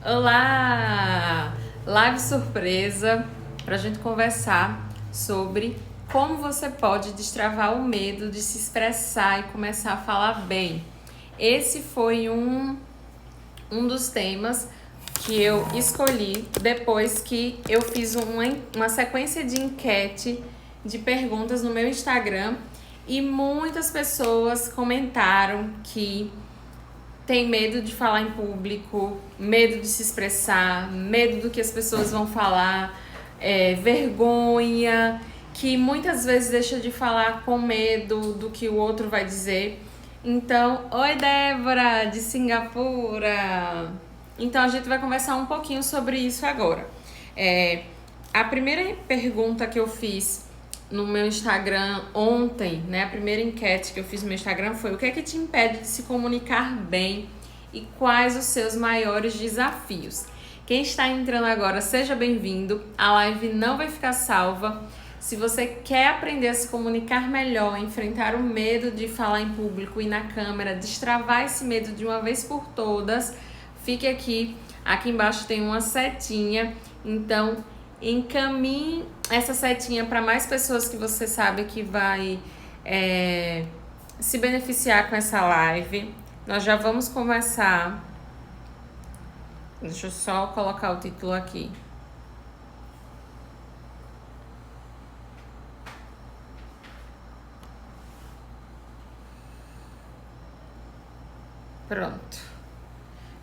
Olá! Live surpresa para a gente conversar sobre como você pode destravar o medo de se expressar e começar a falar bem. Esse foi um dos temas que eu escolhi depois que eu fiz uma sequência de enquete de perguntas no meu Instagram e muitas pessoas comentaram que tem medo de falar em público, medo de se expressar, medo do que as pessoas vão falar, vergonha, que muitas vezes deixa de falar com medo do que o outro vai dizer. Então, oi Débora, de Singapura! Então a gente vai conversar um pouquinho sobre isso agora. A primeira pergunta que eu fiz no meu Instagram ontem, né? A primeira enquete que eu fiz no meu Instagram foi: o que é que te impede de se comunicar bem e quais os seus maiores desafios? Quem está entrando agora, seja bem-vindo. A live não vai ficar salva. Se você quer aprender a se comunicar melhor, enfrentar o medo de falar em público e na câmera, destravar esse medo de uma vez por todas, fique aqui. Aqui embaixo tem uma setinha, então encaminhe essa setinha para mais pessoas que você sabe que vai se beneficiar com essa live. Nós já vamos começar. Deixa eu só colocar o título aqui. Pronto.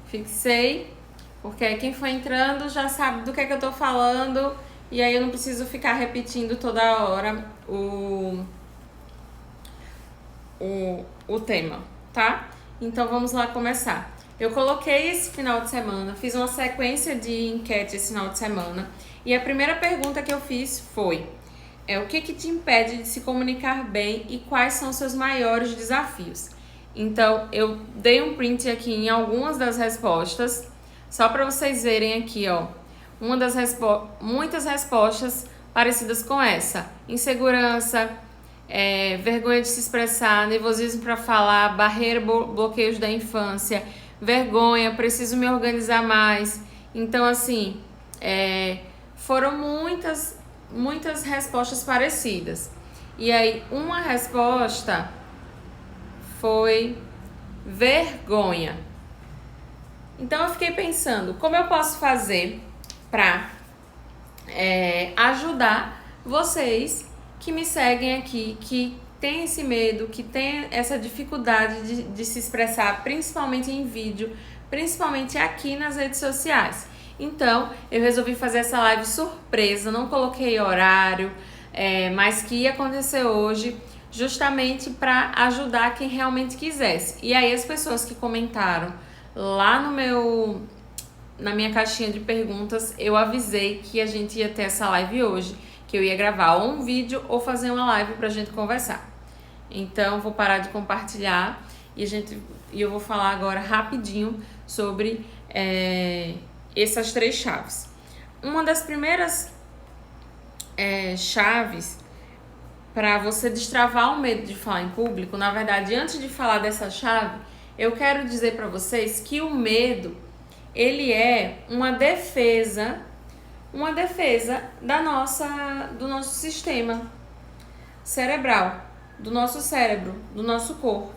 Fixei, porque aí quem for entrando já sabe do que é que eu tô falando e aí eu não preciso ficar repetindo toda hora o tema, tá? Então vamos lá começar. Eu coloquei esse final de semana, fiz uma sequência de enquete esse final de semana e a primeira pergunta que eu fiz foi: o que te impede de se comunicar bem e quais são os seus maiores desafios? Então, eu dei um print aqui em algumas das respostas, só para vocês verem aqui, ó. Muitas respostas parecidas com essa: insegurança, vergonha de se expressar, nervosismo para falar, barreira, bloqueios da infância, vergonha, preciso me organizar mais. Então, assim, foram muitas respostas parecidas. E aí, uma resposta foi vergonha. Então eu fiquei pensando, como eu posso fazer para ajudar vocês que me seguem aqui, que tem esse medo, que tem essa dificuldade de se expressar, principalmente em vídeo, principalmente aqui nas redes sociais. Então eu resolvi fazer essa live surpresa, não coloquei horário, mas que ia acontecer hoje, justamente para ajudar quem realmente quisesse. E aí as pessoas que comentaram lá na minha caixinha de perguntas, eu avisei que a gente ia ter essa live hoje, que eu ia gravar ou um vídeo ou fazer uma live pra gente conversar. Então vou parar de compartilhar e eu vou falar agora rapidinho sobre essas 3 chaves. Uma das primeiras chaves para você destravar o medo de falar em público, na verdade, antes de falar dessa chave, eu quero dizer para vocês que o medo, ele é uma defesa do nosso sistema cerebral, do nosso cérebro, do nosso corpo.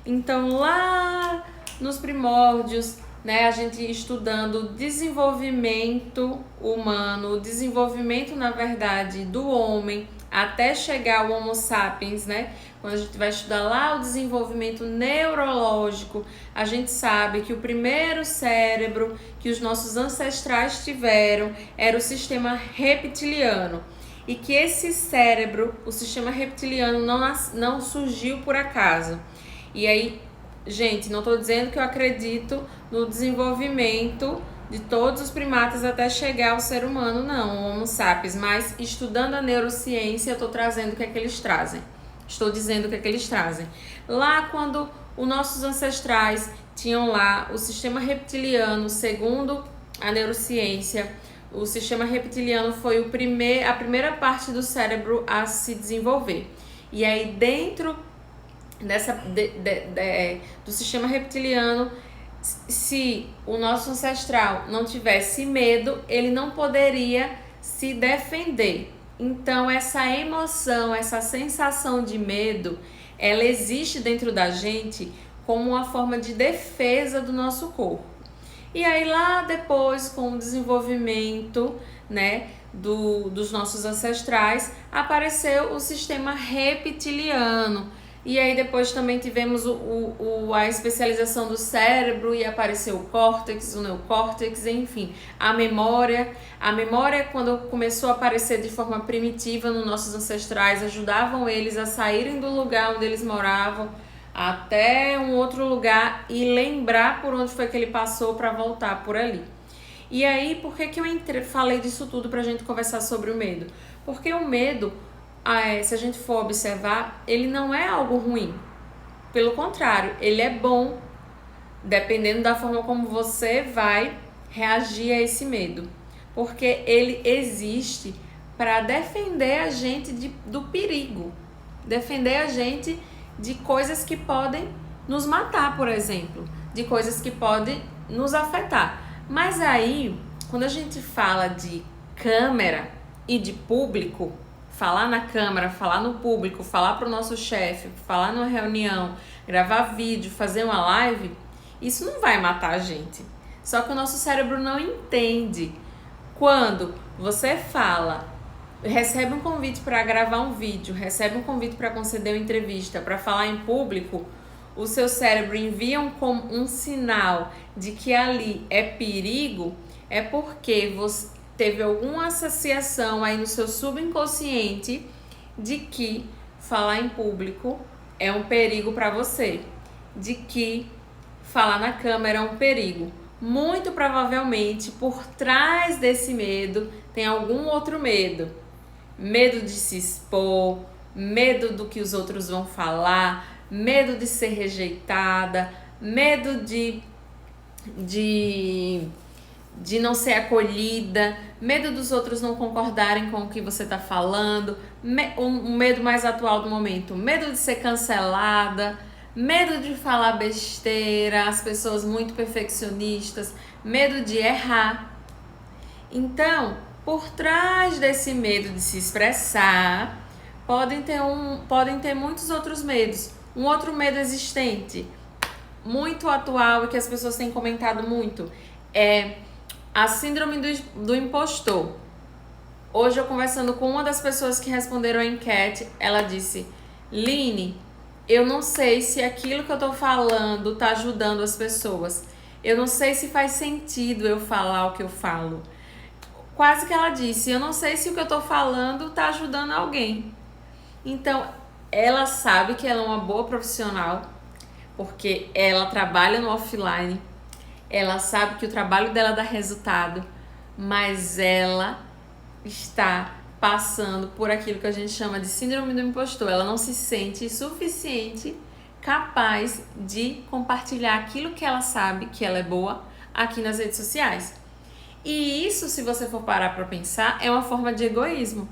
Então, lá nos primórdios, né, a gente estudando o desenvolvimento humano, o desenvolvimento, na verdade, do homem, até chegar ao Homo sapiens, né? Quando a gente vai estudar lá o desenvolvimento neurológico, a gente sabe que o primeiro cérebro que os nossos ancestrais tiveram era o sistema reptiliano. E que esse cérebro, o sistema reptiliano, não surgiu por acaso. E aí, gente, não estou dizendo que eu acredito no desenvolvimento de todos os primatas até chegar ao ser humano, não, o Homo sapiens, mas estudando a neurociência, eu estou trazendo o que é que eles trazem. Estou dizendo o que é que eles trazem. Lá quando os nossos ancestrais tinham lá o sistema reptiliano, segundo a neurociência, o sistema reptiliano foi a primeira parte do cérebro a se desenvolver. E aí dentro do sistema reptiliano Se o nosso ancestral não tivesse medo, ele não poderia se defender. Então, essa emoção, essa sensação de medo, ela existe dentro da gente como uma forma de defesa do nosso corpo. E aí lá depois, com o desenvolvimento, né, dos nossos ancestrais, apareceu o sistema reptiliano. E aí depois também tivemos a especialização do cérebro e apareceu o córtex, o neocórtex, enfim. A memória, quando começou a aparecer de forma primitiva nos nossos ancestrais, ajudavam eles a saírem do lugar onde eles moravam até um outro lugar e lembrar por onde foi que ele passou para voltar por ali. E aí, por que eu falei disso tudo pra gente conversar sobre o medo? Porque o medo, se a gente for observar, ele não é algo ruim. Pelo contrário, ele é bom, dependendo da forma como você vai reagir a esse medo. Porque ele existe para defender a gente do perigo, defender a gente de coisas que podem nos matar, por exemplo, de coisas que podem nos afetar. Mas aí, quando a gente fala de câmera e de público, falar na câmera, falar no público, falar para o nosso chefe, falar numa reunião, gravar vídeo, fazer uma live, isso não vai matar a gente. Só que o nosso cérebro não entende. Quando você fala, recebe um convite para gravar um vídeo, recebe um convite para conceder uma entrevista, para falar em público, o seu cérebro envia um sinal de que ali é perigo, é porque você teve alguma associação aí no seu subconsciente de que falar em público é um perigo para você, de que falar na câmera é um perigo. Muito provavelmente, por trás desse medo, tem algum outro medo. Medo de se expor, medo do que os outros vão falar, medo de ser rejeitada, medo de não ser acolhida, medo dos outros não concordarem com o que você está falando, um medo mais atual do momento, medo de ser cancelada, medo de falar besteira, as pessoas muito perfeccionistas, medo de errar. Então, por trás desse medo de se expressar, podem ter muitos outros medos. Um outro medo existente, muito atual e que as pessoas têm comentado muito, é a síndrome do impostor. Hoje eu conversando com uma das pessoas que responderam a enquete, ela disse: Line, eu não sei se aquilo que eu tô falando tá ajudando as pessoas. Eu não sei se faz sentido eu falar o que eu falo. Quase que ela disse, eu não sei se o que eu tô falando tá ajudando alguém. Então, ela sabe que ela é uma boa profissional, porque ela trabalha no offline, ela sabe que o trabalho dela dá resultado, mas ela está passando por aquilo que a gente chama de síndrome do impostor. Ela não se sente suficiente capaz de compartilhar aquilo que ela sabe que ela é boa aqui nas redes sociais. E isso, se você for parar para pensar, é uma forma de egoísmo.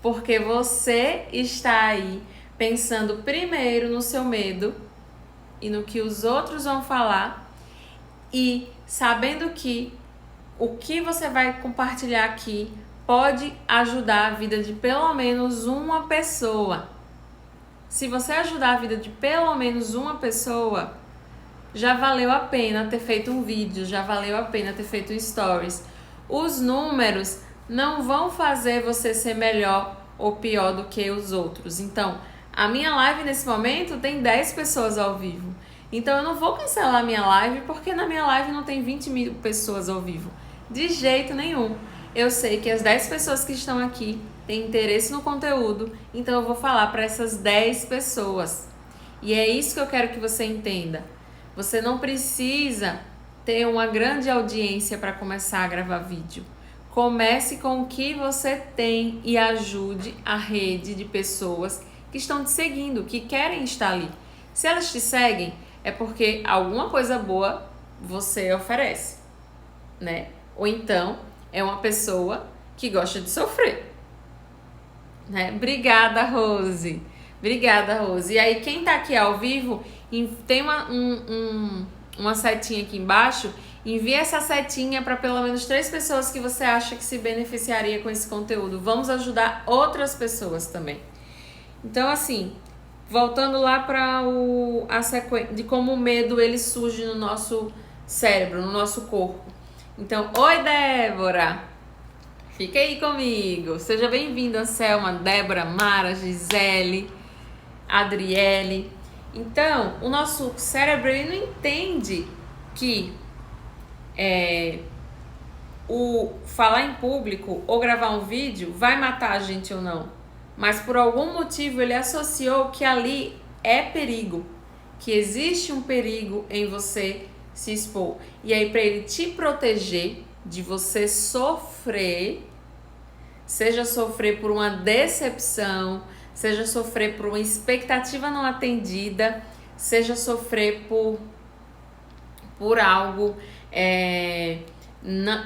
Porque você está aí pensando primeiro no seu medo e no que os outros vão falar e sabendo que o que você vai compartilhar aqui pode ajudar a vida de pelo menos uma pessoa. Se você ajudar a vida de pelo menos uma pessoa, já valeu a pena ter feito um vídeo, já valeu a pena ter feito um stories. Os números não vão fazer você ser melhor ou pior do que os outros. Então, a minha live nesse momento tem 10 pessoas ao vivo. Então, eu não vou cancelar a minha live porque na minha live não tem 20 mil pessoas ao vivo. De jeito nenhum. Eu sei que as 10 pessoas que estão aqui têm interesse no conteúdo, então eu vou falar para essas 10 pessoas. E é isso que eu quero que você entenda. Você não precisa ter uma grande audiência para começar a gravar vídeo. Comece com o que você tem e ajude a rede de pessoas que estão te seguindo, que querem estar ali. Se elas te seguem, é porque alguma coisa boa você oferece, né? Ou então é uma pessoa que gosta de sofrer, né? Obrigada, Rose. Obrigada, Rose. E aí, quem tá aqui ao vivo, tem uma setinha aqui embaixo, envie essa setinha para pelo menos 3 pessoas que você acha que se beneficiaria com esse conteúdo. Vamos ajudar outras pessoas também. Então, assim, voltando lá para a sequência de como o medo ele surge no nosso cérebro, no nosso corpo. Então, oi Débora, fica aí comigo. Seja bem-vinda, Selma, Débora, Mara, Gisele, Adriele. Então, o nosso cérebro ele não entende que o falar em público ou gravar um vídeo vai matar a gente ou não. Mas por algum motivo ele associou que ali é perigo, que existe um perigo em você se expor. E aí, para ele te proteger de você sofrer, seja sofrer por uma decepção, seja sofrer por uma expectativa não atendida, seja sofrer por algo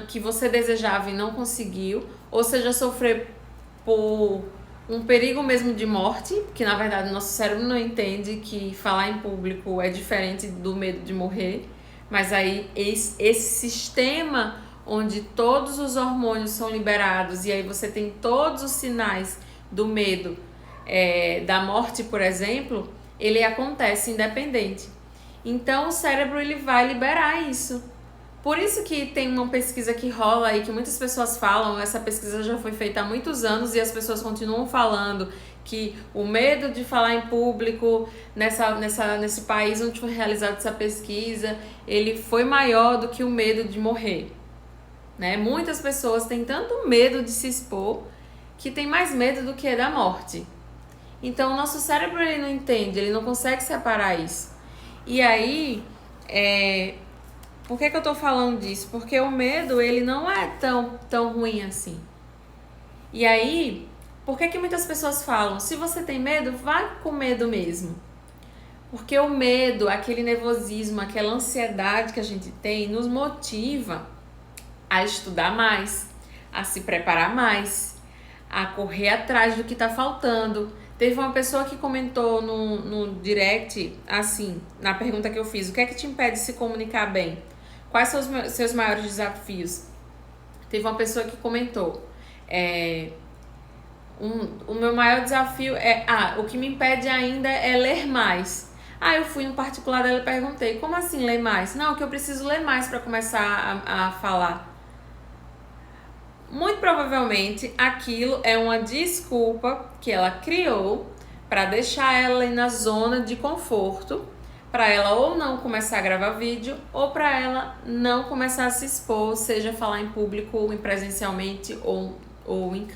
que você desejava e não conseguiu, ou seja sofrer por um perigo mesmo de morte, que na verdade nosso cérebro não entende que falar em público é diferente do medo de morrer, mas aí esse sistema onde todos os hormônios são liberados e aí você tem todos os sinais do medo, da morte, por exemplo, ele acontece independente. Então o cérebro ele vai liberar isso. Por isso que tem uma pesquisa que rola aí, que muitas pessoas falam, essa pesquisa já foi feita há muitos anos e as pessoas continuam falando que o medo de falar em público nesse país onde foi realizada essa pesquisa, ele foi maior do que o medo de morrer. Né? Muitas pessoas têm tanto medo de se expor que tem mais medo do que da morte. Então o nosso cérebro ele não entende, ele não consegue separar isso. E aí, por que eu tô falando disso? Porque o medo, ele não é tão ruim assim. E aí, por que muitas pessoas falam, se você tem medo, vai com medo mesmo. Porque o medo, aquele nervosismo, aquela ansiedade que a gente tem, nos motiva a estudar mais, a se preparar mais, a correr atrás do que tá faltando. Teve uma pessoa que comentou no direct, assim, na pergunta que eu fiz, o que é que te impede de se comunicar bem? Quais são os seus maiores desafios? Teve uma pessoa que comentou, o meu maior desafio o que me impede ainda é ler mais. Eu fui no particular dela e perguntei, como assim ler mais? Não, que eu preciso ler mais para começar a falar. Muito provavelmente aquilo é uma desculpa que ela criou para deixar ela na zona de conforto, para ela ou não começar a gravar vídeo ou para ela não começar a se expor, seja falar em público ou presencialmente ou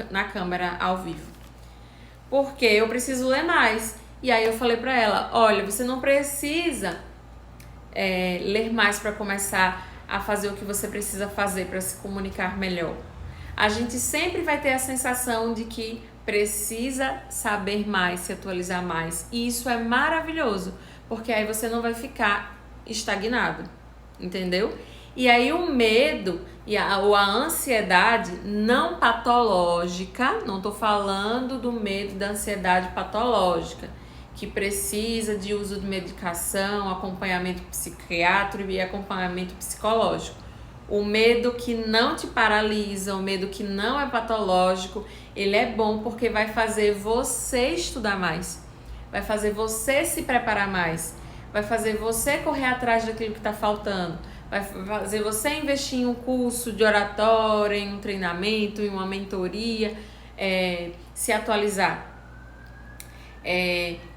na câmera ao vivo. Porque eu preciso ler mais. E aí eu falei para ela, olha, você não precisa ler mais para começar a fazer o que você precisa fazer para se comunicar melhor. A gente sempre vai ter a sensação de que precisa saber mais, se atualizar mais. E isso é maravilhoso, porque aí você não vai ficar estagnado, entendeu? E aí o medo ou a ansiedade não patológica, não tô falando do medo da ansiedade patológica, que precisa de uso de medicação, acompanhamento psiquiátrico e acompanhamento psicológico. O medo que não te paralisa, o medo que não é patológico, ele é bom porque vai fazer você estudar mais, vai fazer você se preparar mais, vai fazer você correr atrás daquilo que está faltando, vai fazer você investir em um curso de oratória, em um treinamento, em uma mentoria, se atualizar.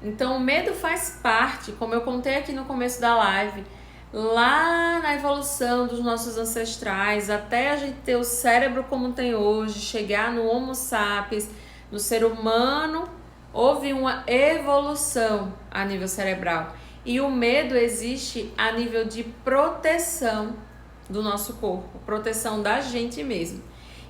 Então o medo faz parte, como eu contei aqui no começo da live, lá na evolução dos nossos ancestrais, até a gente ter o cérebro como tem hoje, chegar no Homo sapiens, no ser humano, houve uma evolução a nível cerebral. E o medo existe a nível de proteção do nosso corpo, proteção da gente mesmo.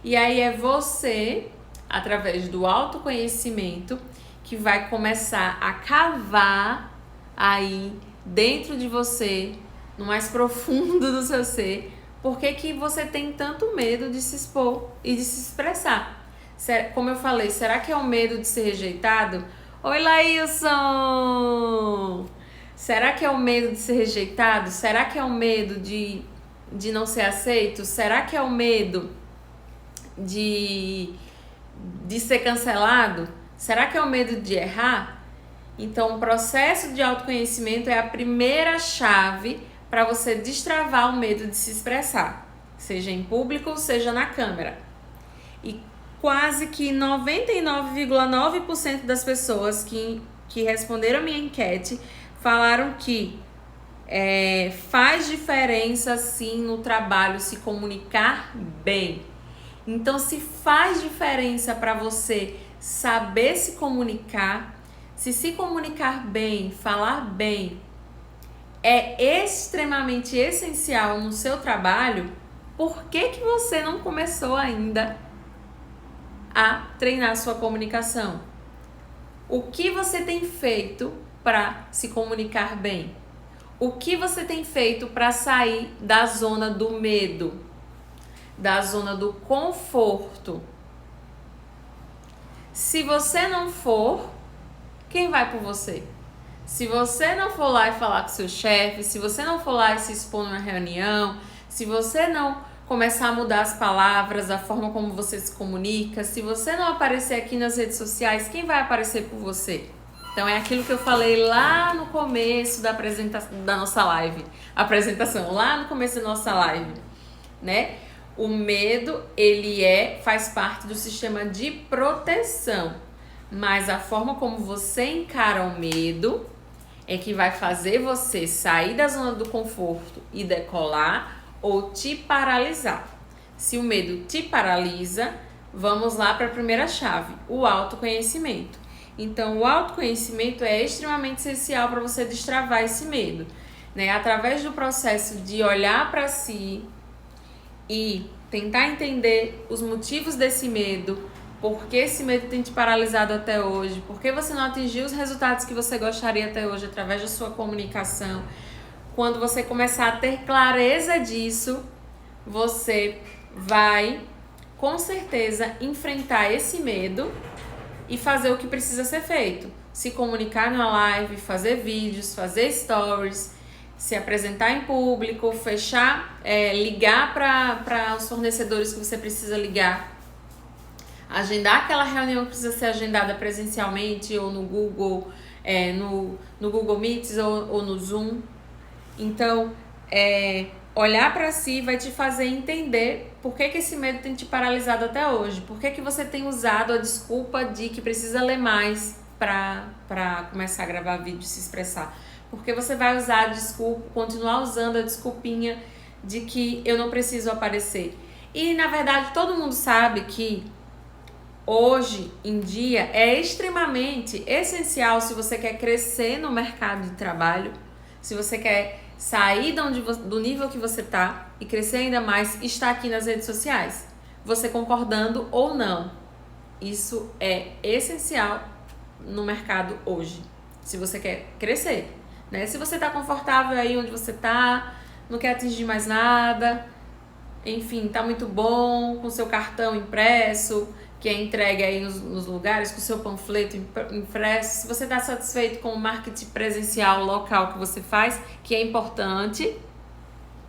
E aí é você, através do autoconhecimento, que vai começar a cavar aí dentro de você, no mais profundo do seu ser, por que você tem tanto medo de se expor e de se expressar? Como eu falei, será que é o medo de ser rejeitado? Oi, Laílson! Será que é o medo de ser rejeitado? Será que é o medo de não ser aceito? Será que é o medo de ser cancelado? Será que é o medo de errar? Então, o processo de autoconhecimento é a primeira chave para você destravar o medo de se expressar, seja em público, seja na câmera. E quase que 99,9% das pessoas que responderam a minha enquete falaram que faz diferença sim no trabalho se comunicar bem. Então, se faz diferença para você saber se comunicar, se comunicar bem, falar bem, é extremamente essencial no seu trabalho, por que você não começou ainda a treinar sua comunicação? O que você tem feito para se comunicar bem? O que você tem feito para sair da zona do medo, da zona do conforto? Se você não for, quem vai por você? Se você não for lá e falar com seu chefe, se você não for lá e se expor numa reunião, se você não começar a mudar as palavras, a forma como você se comunica, se você não aparecer aqui nas redes sociais, quem vai aparecer por você? Então é aquilo que eu falei lá no começo da apresentação da nossa live, lá no começo da nossa live, né? O medo, ele faz parte do sistema de proteção, mas a forma como você encara o medo é que vai fazer você sair da zona do conforto e decolar ou te paralisar. Se o medo te paralisa, vamos lá para a primeira chave, o autoconhecimento. Então, o autoconhecimento é extremamente essencial para você destravar esse medo, né? Através do processo de olhar para si e tentar entender os motivos desse medo, por que esse medo tem te paralisado até hoje, por que você não atingiu os resultados que você gostaria até hoje através da sua comunicação. Quando você começar a ter clareza disso, você vai, com certeza, enfrentar esse medo e fazer o que precisa ser feito. Se comunicar na live, fazer vídeos, fazer stories, se apresentar em público, ligar para os fornecedores que você precisa ligar, agendar aquela reunião que precisa ser agendada presencialmente ou no Google, no Google Meets ou no Zoom. Então, olhar para si vai te fazer entender por que esse medo tem te paralisado até hoje. Por que você tem usado a desculpa de que precisa ler mais para começar a gravar vídeo e se expressar. Porque você vai usar a desculpa, continuar usando a desculpinha de que eu não preciso aparecer. E, na verdade, todo mundo sabe que hoje em dia é extremamente essencial, se você quer crescer no mercado de trabalho, se você quer sair do nível que você está e crescer ainda mais, estar aqui nas redes sociais. Você concordando ou não, isso é essencial no mercado hoje, se você quer crescer, né? Se você está confortável aí onde você está, não quer atingir mais nada, enfim, tá muito bom com seu cartão impresso, que é entregue aí nos lugares, com o seu panfleto impresso. Se você está satisfeito com o marketing presencial local que você faz, que é importante,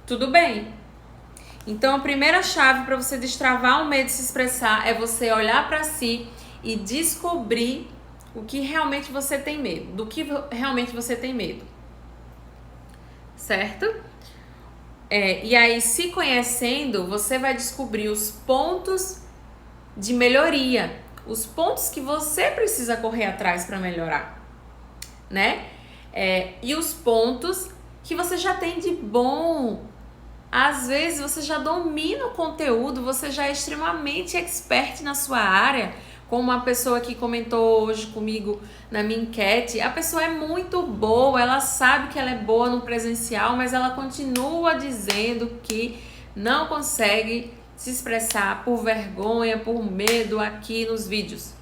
tudo bem. Então, a primeira chave para você destravar o medo de se expressar é você olhar para si e descobrir o que realmente você tem medo, do que realmente você tem medo, certo? E aí, se conhecendo, você vai descobrir os pontos de melhoria, os pontos que você precisa correr atrás para melhorar, né? E os pontos que você já tem de bom. Às vezes você já domina o conteúdo, você já é extremamente expert na sua área, como uma pessoa que comentou hoje comigo na minha enquete. A pessoa é muito boa, ela sabe que ela é boa no presencial, mas ela continua dizendo que não consegue se expressar por vergonha, por medo aqui nos vídeos.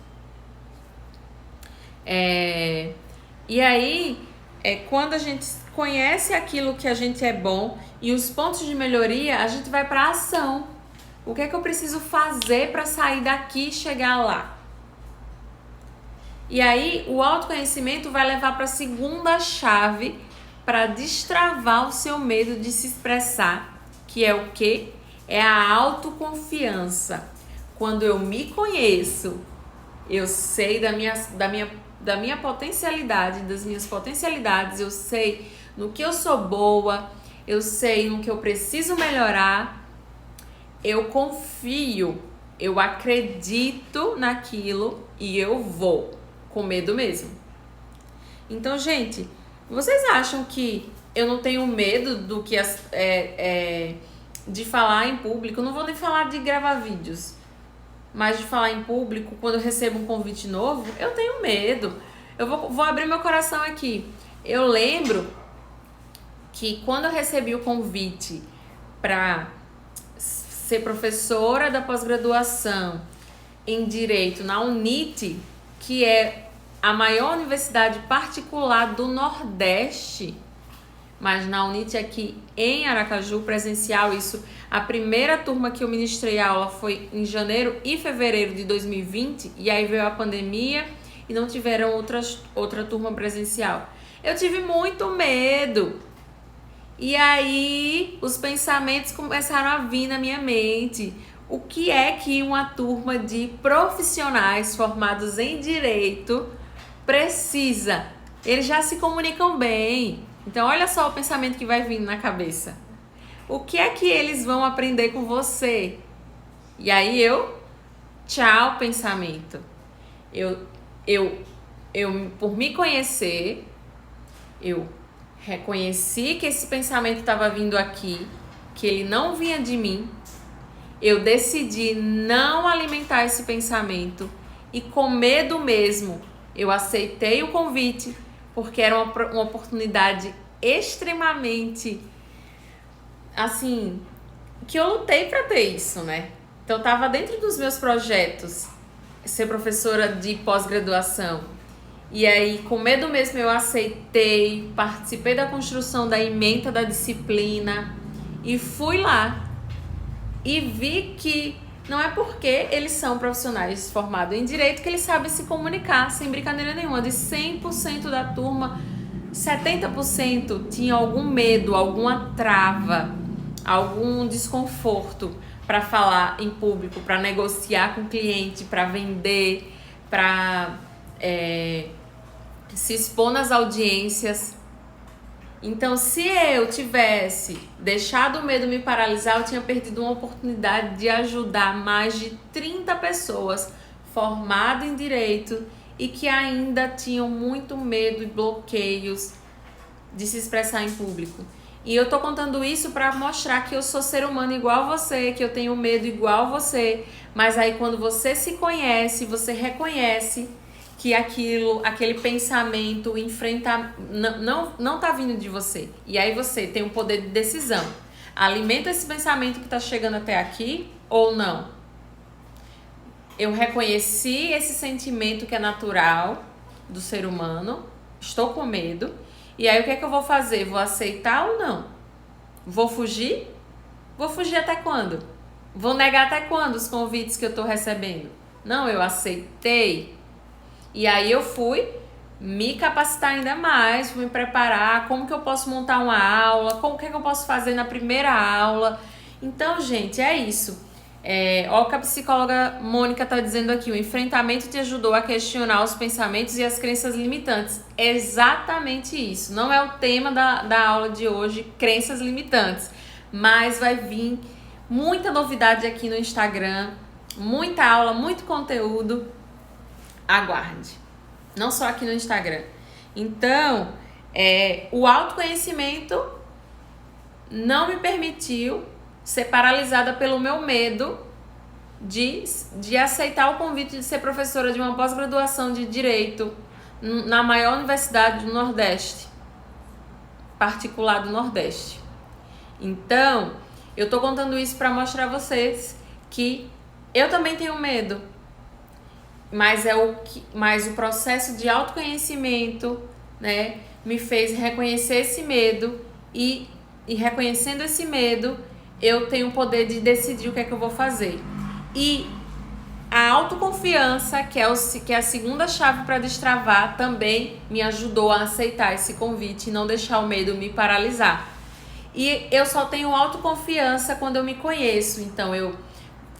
E aí, quando a gente conhece aquilo que a gente é bom e os pontos de melhoria, a gente vai para a ação. O que é que eu preciso fazer para sair daqui e chegar lá? E aí, o autoconhecimento vai levar para a segunda chave para destravar o seu medo de se expressar, que é o quê? É a autoconfiança. Quando eu me conheço, eu sei da minha potencialidade, das minhas potencialidades, eu sei no que eu sou boa, eu sei no que eu preciso melhorar, eu confio, eu acredito naquilo e eu vou, com medo mesmo. Então, gente, vocês acham que eu não tenho medo do que de falar em público? Eu não vou nem falar de gravar vídeos, mas de falar em público, quando eu recebo um convite novo, eu tenho medo. Eu vou abrir meu coração aqui. Eu lembro que quando eu recebi o convite para ser professora da pós-graduação em Direito na UNIT, que é a maior universidade particular do Nordeste, mas na UNIT aqui em Aracaju, presencial, isso, a primeira turma que eu ministrei aula foi em janeiro e fevereiro de 2020, e aí veio a pandemia e não tiveram outra turma presencial. Eu tive muito medo. E aí os pensamentos começaram a vir na minha mente. O que é que uma turma de profissionais formados em direito precisa? Eles já se comunicam bem. Então olha só o pensamento que vai vindo na cabeça. O que é que eles vão aprender com você? E aí tchau pensamento. Eu por me conhecer, eu reconheci que esse pensamento estava vindo aqui, que ele não vinha de mim. Eu decidi não alimentar esse pensamento e com medo mesmo, eu aceitei o convite, porque era uma oportunidade extremamente, assim, que eu lutei para ter isso, né? Então estava dentro dos meus projetos ser professora de pós-graduação. E aí, com medo mesmo, eu aceitei, participei da construção da ementa da disciplina e fui lá. E vi que não é porque eles são profissionais formados em direito que eles sabem se comunicar, sem brincadeira nenhuma. De 100% da turma, 70% tinha algum medo, alguma trava, algum desconforto para falar em público, para negociar com o cliente, para vender, para se expor nas audiências. Então, se eu tivesse deixado o medo me paralisar, eu tinha perdido uma oportunidade de ajudar mais de 30 pessoas formadas em direito e que ainda tinham muito medo e bloqueios de se expressar em público. E eu tô contando isso para mostrar que eu sou ser humano igual a você, que eu tenho medo igual a você, mas aí quando você se conhece, você reconhece que aquele pensamento não tá vindo de você. E aí você tem um poder de decisão. Alimenta esse pensamento que tá chegando até aqui ou não. Eu reconheci esse sentimento que é natural do ser humano. Estou com medo. E aí o que é que eu vou fazer? Vou aceitar ou não? Vou fugir? Vou fugir até quando? Vou negar até quando os convites que eu tô recebendo? Não, eu aceitei. E aí eu fui me capacitar ainda mais, fui me preparar, como que eu posso montar uma aula, como que eu posso fazer na primeira aula. Então, gente, é isso. Olha o que a psicóloga Mônica está dizendo aqui, o enfrentamento te ajudou a questionar os pensamentos e as crenças limitantes. Exatamente isso. Não é o tema da aula de hoje, crenças limitantes, mas vai vir muita novidade aqui no Instagram, muita aula, muito conteúdo. Aguarde. Não só aqui no Instagram. Então, o autoconhecimento não me permitiu ser paralisada pelo meu medo de aceitar o convite de ser professora de uma pós-graduação de Direito na maior universidade do Nordeste, particular do Nordeste. Então, eu tô contando isso para mostrar a vocês que eu também tenho medo. Mas o processo de autoconhecimento, né, me fez reconhecer esse medo e reconhecendo esse medo, eu tenho o poder de decidir o que é que eu vou fazer. E A autoconfiança, que é a segunda chave para destravar, também me ajudou a aceitar esse convite e não deixar o medo me paralisar. E eu só tenho autoconfiança quando eu me conheço. Então,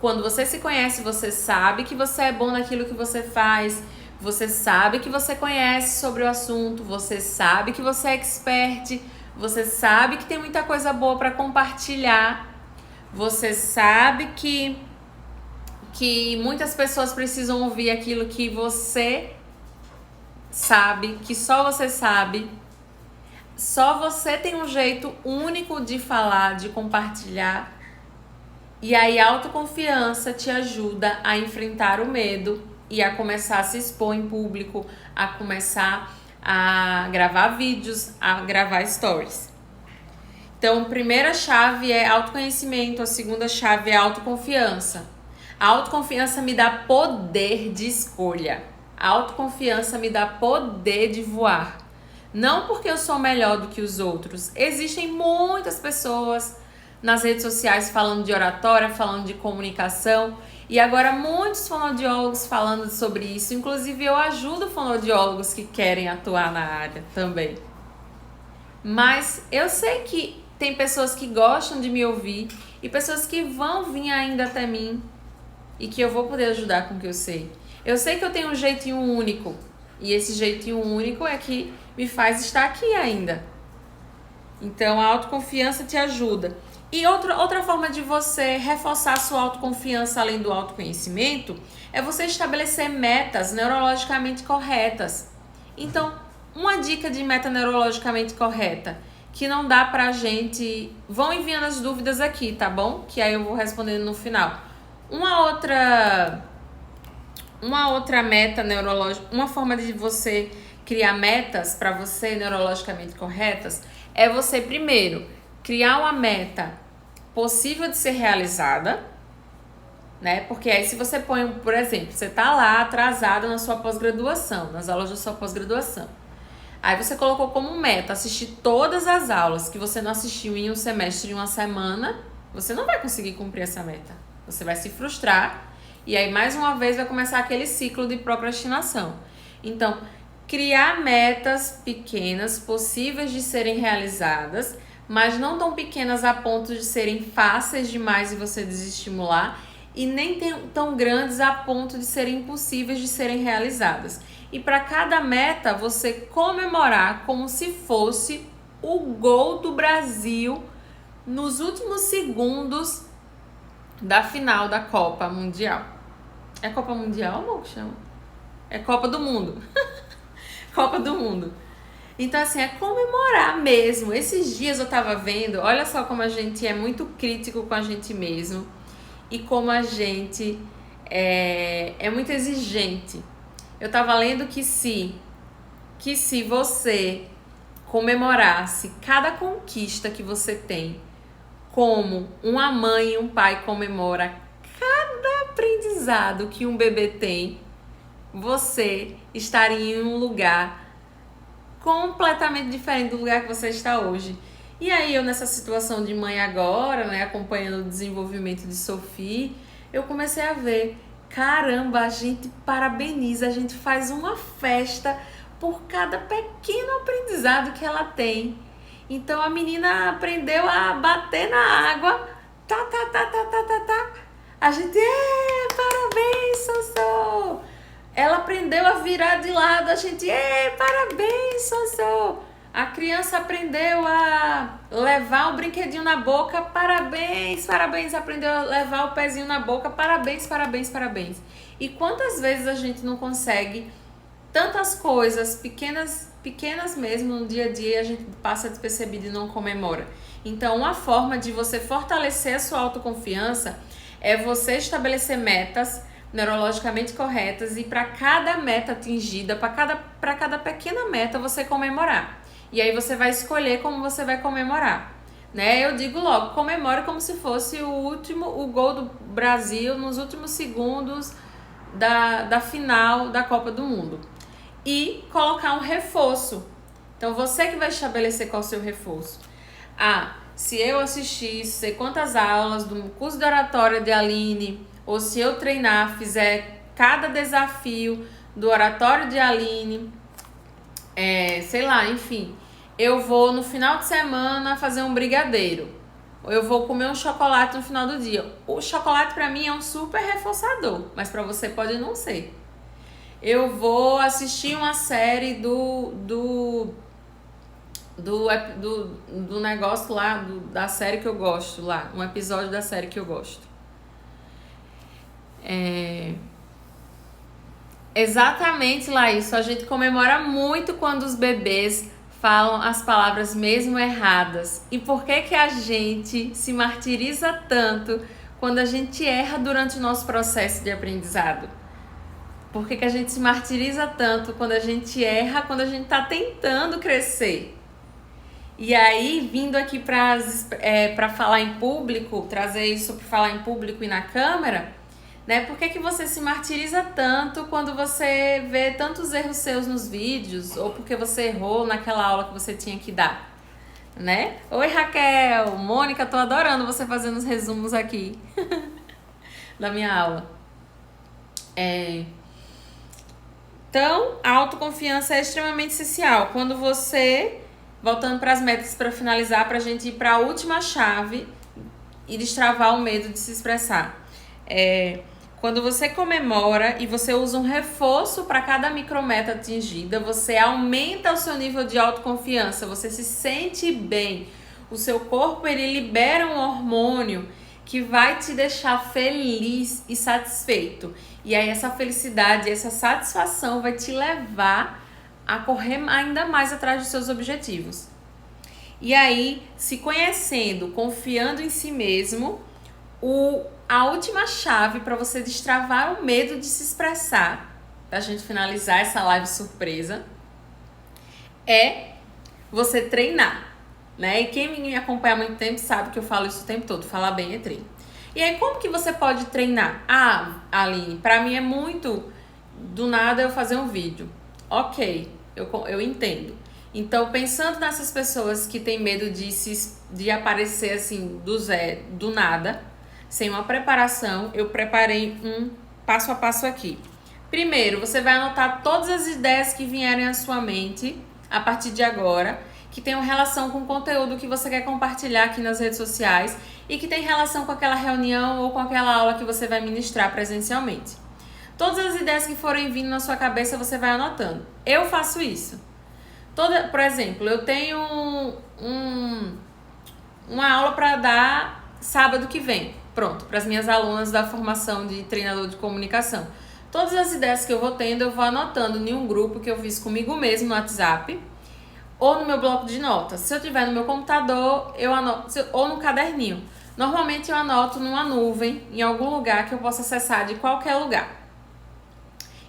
quando você se conhece, você sabe que você é bom naquilo que você faz, você sabe que você conhece sobre o assunto, você sabe que você é expert, você sabe que tem muita coisa boa para compartilhar, você sabe que muitas pessoas precisam ouvir aquilo que você sabe, que só você sabe. Só você tem um jeito único de falar, de compartilhar. E aí a autoconfiança te ajuda a enfrentar o medo e a começar a se expor em público, a começar a gravar vídeos, a gravar stories. Então, a primeira chave é autoconhecimento, a segunda chave é autoconfiança. A autoconfiança me dá poder de escolha. A autoconfiança me dá poder de voar. Não porque eu sou melhor do que os outros. Existem muitas pessoas nas redes sociais falando de oratória, falando de comunicação. E agora muitos fonoaudiólogos falando sobre isso. Inclusive eu ajudo fonoaudiólogos que querem atuar na área também. Mas eu sei que tem pessoas que gostam de me ouvir e pessoas que vão vir ainda até mim e que eu vou poder ajudar com o que eu sei. Eu sei que eu tenho um jeitinho único e esse jeitinho único é que me faz estar aqui ainda. Então a autoconfiança te ajuda. E outra forma de você reforçar a sua autoconfiança além do autoconhecimento é você estabelecer metas neurologicamente corretas. Então, uma dica de meta neurologicamente correta que não dá pra gente... Vão enviando as dúvidas aqui, tá bom? Que aí eu vou respondendo no final. Uma outra meta neurológica, uma forma de você criar metas para você neurologicamente corretas é você primeiro criar uma meta possível de ser realizada, né? Porque aí se você põe, por exemplo, você tá lá atrasada na sua pós-graduação, nas aulas da sua pós-graduação. Aí você colocou como meta assistir todas as aulas que você não assistiu em um semestre, em uma semana, você não vai conseguir cumprir essa meta. Você vai se frustrar e aí mais uma vez vai começar aquele ciclo de procrastinação. Então, criar metas pequenas, possíveis de serem realizadas, mas não tão pequenas a ponto de serem fáceis demais e você desestimular, e nem tão grandes a ponto de serem impossíveis de serem realizadas. E para cada meta, você comemorar como se fosse o gol do Brasil nos últimos segundos da final da Copa Mundial. É Copa Mundial, amor, que chama? É Copa do Mundo. Copa do Mundo. Então, assim, é comemorar mesmo. Esses dias eu tava vendo, olha só como a gente é muito crítico com a gente mesmo e como a gente é muito exigente. Eu tava lendo que se você comemorasse cada conquista que você tem, como uma mãe e um pai comemora cada aprendizado que um bebê tem, você estaria em um lugar completamente diferente do lugar que você está hoje. E aí eu nessa situação de mãe agora, né, acompanhando o desenvolvimento de Sophie, eu comecei a ver, caramba, a gente parabeniza, a gente faz uma festa por cada pequeno aprendizado que ela tem. Então a menina aprendeu a bater na água, tá. A gente, parabéns, Sossô! Ela aprendeu a virar de lado, a gente, parabéns, Sossô! A criança aprendeu a levar o brinquedinho na boca, parabéns, aprendeu a levar o pezinho na boca, parabéns. E quantas vezes a gente não consegue tantas coisas, pequenas mesmo no dia a dia, a gente passa despercebido e não comemora. Então, uma forma de você fortalecer a sua autoconfiança é você estabelecer metas neurologicamente corretas e para cada meta atingida, para cada pequena meta você comemorar. E aí você vai escolher como você vai comemorar, né? Eu digo logo, comemore como se fosse o gol do Brasil nos últimos segundos da final da Copa do Mundo. E colocar um reforço. Então você que vai estabelecer qual é o seu reforço. Se eu assistir sei quantas aulas do curso de oratória de Aline, ou se eu treinar, fizer cada desafio do oratório de Aline, sei lá, enfim, eu vou no final de semana fazer um brigadeiro, ou eu vou comer um chocolate no final do dia. O chocolate pra mim é um super reforçador, mas pra você pode não ser. Eu vou assistir uma série do negócio lá, da série que eu gosto lá, um episódio da série que eu gosto. Exatamente, Laís, a gente comemora muito quando os bebês falam as palavras mesmo erradas. E por que que a gente se martiriza tanto quando a gente erra durante o nosso processo de aprendizado? Por que que a gente se martiriza tanto quando a gente erra, quando a gente está tentando crescer? E aí, vindo aqui para falar em público, trazer isso para falar em público e na câmera, né? Por que que você se martiriza tanto quando você vê tantos erros seus nos vídeos, ou porque você errou naquela aula que você tinha que dar, né? Oi, Raquel, Mônica, tô adorando você fazendo os resumos aqui da minha aula. Então, a autoconfiança é extremamente essencial. Quando você, voltando para as metas para finalizar, para a gente ir para a última chave e destravar o medo de se expressar. Quando você comemora e você usa um reforço para cada micrometa atingida, você aumenta o seu nível de autoconfiança, você se sente bem. O seu corpo, ele libera um hormônio que vai te deixar feliz e satisfeito. E aí essa felicidade, essa satisfação vai te levar a correr ainda mais atrás dos seus objetivos. E aí, se conhecendo, confiando em si mesmo, a última chave para você destravar o medo de se expressar, para a gente finalizar essa live surpresa, é você treinar, né? E quem me acompanha há muito tempo sabe que eu falo isso o tempo todo, falar bem é treino. E aí, como que você pode treinar? Aline, pra mim é muito do nada eu fazer um vídeo. Ok, eu entendo. Então, pensando nessas pessoas que têm medo de aparecer assim do nada, sem uma preparação, eu preparei um passo a passo aqui. Primeiro, você vai anotar todas as ideias que vierem à sua mente a partir de agora, que tenham relação com o conteúdo que você quer compartilhar aqui nas redes sociais e que tem relação com aquela reunião ou com aquela aula que você vai ministrar presencialmente. Todas as ideias que forem vindo na sua cabeça, você vai anotando. Eu faço isso. Por exemplo, eu tenho uma aula para dar sábado que vem. Pronto, para as minhas alunas da formação de treinador de comunicação. Todas as ideias que eu vou tendo, eu vou anotando em um grupo que eu fiz comigo mesmo no WhatsApp ou no meu bloco de notas. Se eu tiver no meu computador, eu anoto, ou no caderninho. Normalmente eu anoto numa nuvem, em algum lugar que eu possa acessar de qualquer lugar.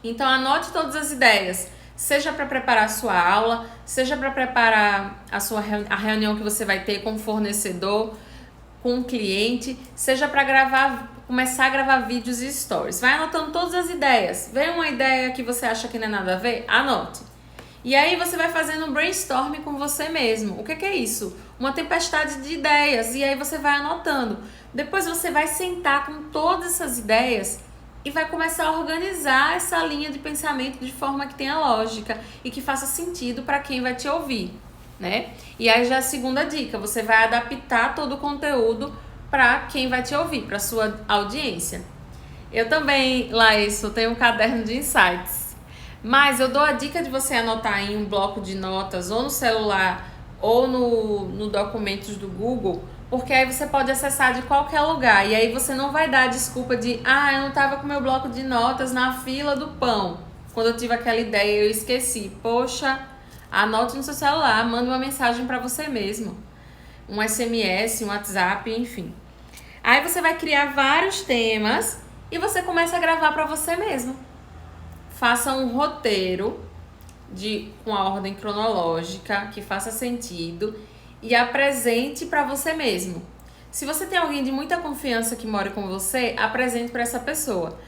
Então anote todas as ideias, seja para preparar a sua aula, seja para preparar a reunião que você vai ter com o fornecedor, com um cliente, seja para começar a gravar vídeos e stories. Vai anotando todas as ideias. Vem uma ideia que você acha que não é nada a ver? Anote. E aí você vai fazendo um brainstorming com você mesmo. O que é isso? Uma tempestade de ideias. E aí você vai anotando. Depois você vai sentar com todas essas ideias e vai começar a organizar essa linha de pensamento de forma que tenha lógica e que faça sentido para quem vai te ouvir, né? E aí já a segunda dica, você vai adaptar todo o conteúdo para quem vai te ouvir, para sua audiência. Eu também, Laís, eu tenho um caderno de insights, mas eu dou a dica de você anotar em um bloco de notas ou no celular ou no documentos do Google, porque aí você pode acessar de qualquer lugar e aí você não vai dar a desculpa de eu não estava com meu bloco de notas na fila do pão quando eu tive aquela ideia e eu esqueci. Poxa, anote no seu celular, manda uma mensagem para você mesmo, um SMS, um WhatsApp, enfim. Aí você vai criar vários temas e você começa a gravar para você mesmo. Faça um roteiro com a ordem cronológica que faça sentido e apresente para você mesmo. Se você tem alguém de muita confiança que mora com você, apresente para essa pessoa.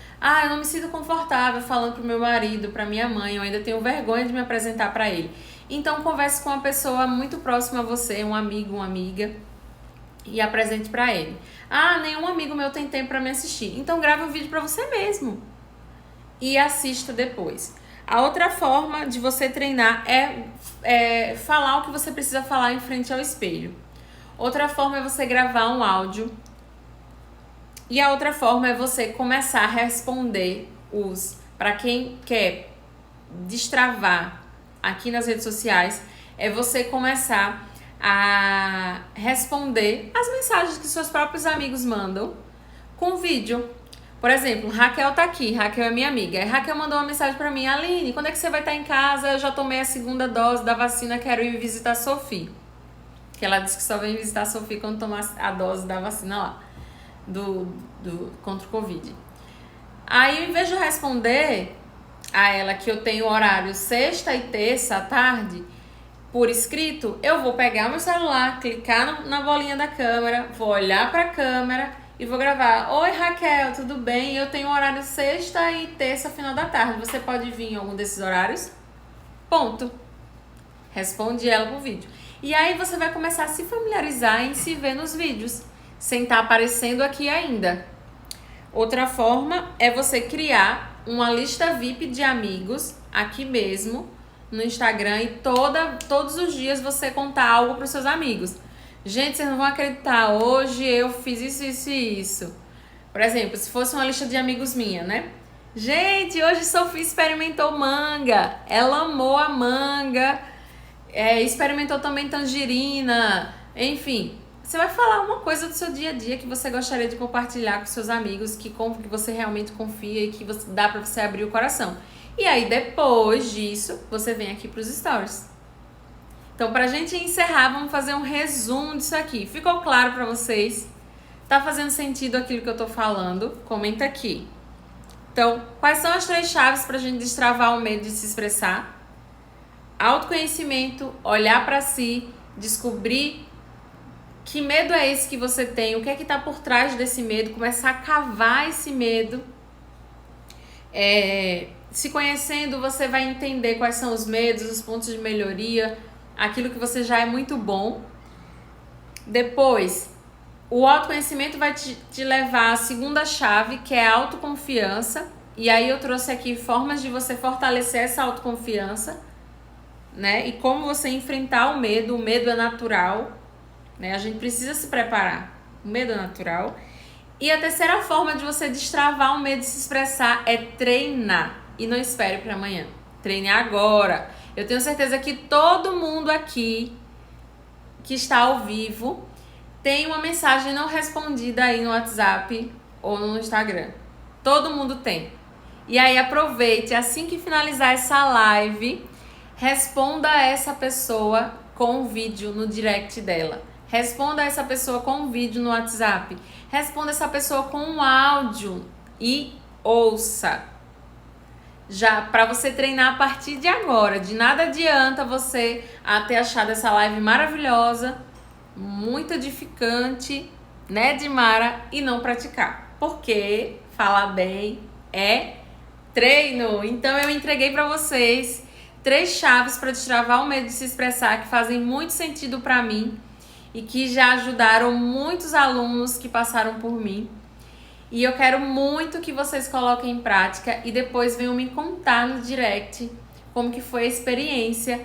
Eu não me sinto confortável falando pro meu marido, pra minha mãe, eu ainda tenho vergonha de me apresentar para ele. Então converse com uma pessoa muito próxima a você, um amigo, uma amiga, e apresente para ele. Ah, nenhum amigo meu tem tempo para me assistir. Então grave um vídeo para você mesmo e assista depois. A outra forma de você treinar é falar o que você precisa falar em frente ao espelho. Outra forma é você gravar um áudio. E a outra forma é você começar a responder para quem quer destravar aqui nas redes sociais, é você começar a responder as mensagens que seus próprios amigos mandam com vídeo. Por exemplo, Raquel tá aqui, Raquel é minha amiga. Raquel mandou uma mensagem pra mim: Aline, quando é que você vai estar em casa? Eu já tomei a 2ª dose da vacina, quero ir visitar a Sofia. Que ela disse que só vem visitar a Sofia quando tomar a dose da vacina lá, contra o Covid. Aí, em vez de eu responder a ela que eu tenho horário sexta e terça à tarde, por escrito, eu vou pegar meu celular, clicar na bolinha da câmera, vou olhar pra câmera e vou gravar. Oi, Raquel, tudo bem? Eu tenho horário sexta e terça, final da tarde. Você pode vir em algum desses horários? Ponto. Responde ela por vídeo. E aí você vai começar a se familiarizar em se ver nos vídeos, sem estar aparecendo aqui ainda. Outra forma é você criar uma lista VIP de amigos aqui mesmo no Instagram e todos os dias você contar algo para os seus amigos. Gente, vocês não vão acreditar, hoje eu fiz isso, isso e isso. Por exemplo, se fosse uma lista de amigos minha, né? Gente, hoje Sofia experimentou manga, ela amou a manga, experimentou também tangerina, enfim. Você vai falar uma coisa do seu dia a dia que você gostaria de compartilhar com seus amigos, que você realmente confia e que dá pra você abrir o coração. E aí, depois disso, você vem aqui pros stories. Então, pra gente encerrar, vamos fazer um resumo disso aqui. Ficou claro pra vocês? Tá fazendo sentido aquilo que eu tô falando? Comenta aqui. Então, quais são as 3 chaves pra gente destravar o medo de se expressar? Autoconhecimento, olhar pra si, descobrir que medo é esse que você tem, o que é que tá por trás desse medo, começar a cavar esse medo. Se conhecendo, você vai entender quais são os medos, os pontos de melhoria, aquilo que você já é muito bom. Depois, o autoconhecimento vai te levar à segunda chave, que é a autoconfiança. E aí eu trouxe aqui formas de você fortalecer essa autoconfiança, né? E como você enfrentar o medo é natural, né? A gente precisa se preparar, o medo é natural. E a terceira forma de você destravar o medo de se expressar é treinar. E não espere para amanhã. Treine agora. Eu tenho certeza que todo mundo aqui que está ao vivo tem uma mensagem não respondida aí no WhatsApp ou no Instagram. Todo mundo tem. E aí aproveite, assim que finalizar essa live, responda a essa pessoa com um vídeo no direct dela. Responda a essa pessoa com um vídeo no WhatsApp. Responda essa pessoa com um áudio e ouça. Já para você treinar a partir de agora. De nada adianta você ter achado essa live maravilhosa, muito edificante, né, Dimara, e não praticar. Porque falar bem é treino. Então eu entreguei para vocês 3 chaves para destravar o medo de se expressar que fazem muito sentido para mim e que já ajudaram muitos alunos que passaram por mim. E eu quero muito que vocês coloquem em prática e depois venham me contar no direct como que foi a experiência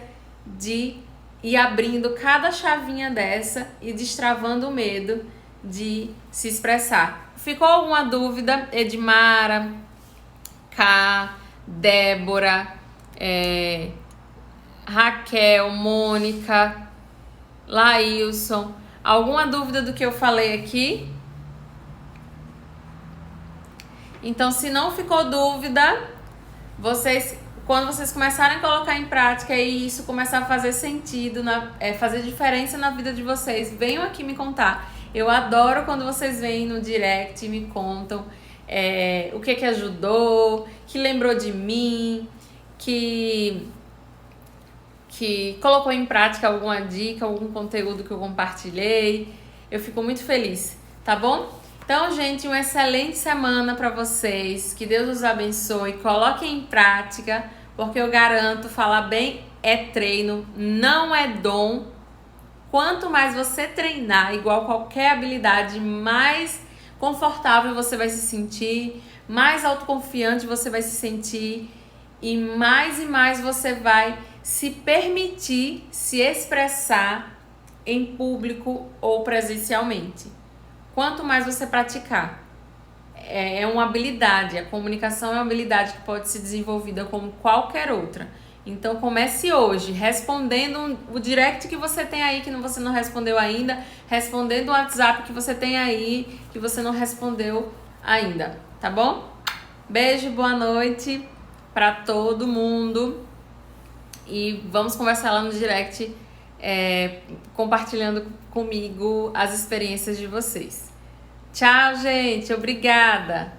de ir abrindo cada chavinha dessa e destravando o medo de se expressar. Ficou alguma dúvida? Edmara, K, Débora, Raquel, Mônica, Laílson, alguma dúvida do que eu falei aqui? Então, se não ficou dúvida, quando vocês começarem a colocar em prática e isso começar a fazer sentido, fazer diferença na vida de vocês, venham aqui me contar. Eu adoro quando vocês vêm no direct e me contam o que ajudou, que lembrou de mim, que colocou em prática alguma dica, algum conteúdo que eu compartilhei. Eu fico muito feliz, tá bom? Então, gente, uma excelente semana para vocês. Que Deus os abençoe. Coloquem em prática, porque eu garanto, falar bem é treino, não é dom. quanto mais você treinar, igual qualquer habilidade, mais confortável você vai se sentir, mais autoconfiante você vai se sentir e mais você vai se permitir se expressar em público ou presencialmente. Quanto mais você praticar. É uma habilidade, a comunicação é uma habilidade que pode ser desenvolvida como qualquer outra. Então comece hoje, respondendo o direct que você tem aí, que você não respondeu ainda, respondendo o WhatsApp que você tem aí, que você não respondeu ainda, tá bom? Beijo, boa noite pra todo mundo e vamos conversar lá no direct, compartilhando comigo as experiências de vocês. Tchau, gente, obrigada!